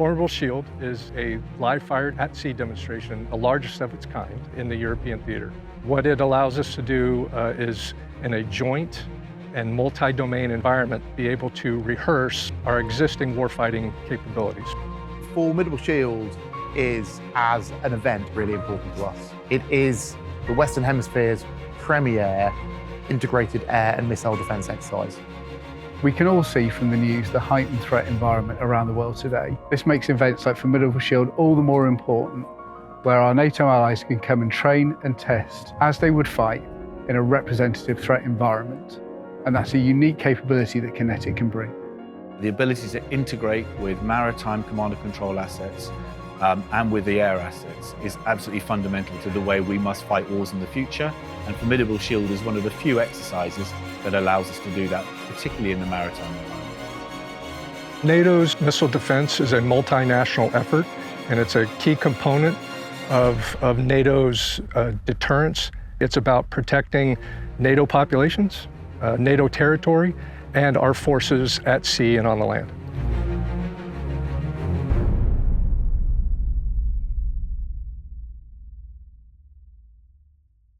Formidable Shield is a live-fired at-sea demonstration, the largest of its kind in the European theater. What it allows us to do is, in a joint and multi-domain environment, be able to rehearse our existing warfighting capabilities. Formidable Shield is, as an event, really important to us. It is the Western Hemisphere's premier integrated air and missile defence exercise. We can all see from the news the heightened threat environment around the world today. This makes events like Formidable Shield all the more important, where our NATO allies can come and train and test as they would fight in a representative threat environment. And that's a unique capability that QinetiQ can bring. The ability to integrate with maritime command and control assets and with the air assets is absolutely fundamental to the way we must fight wars in the future. And Formidable Shield is one of the few exercises that allows us to do that, particularly in the maritime environment. NATO's missile defense is a multinational effort, and it's a key component of NATO's deterrence. It's about protecting NATO populations, NATO territory, and our forces at sea and on the land.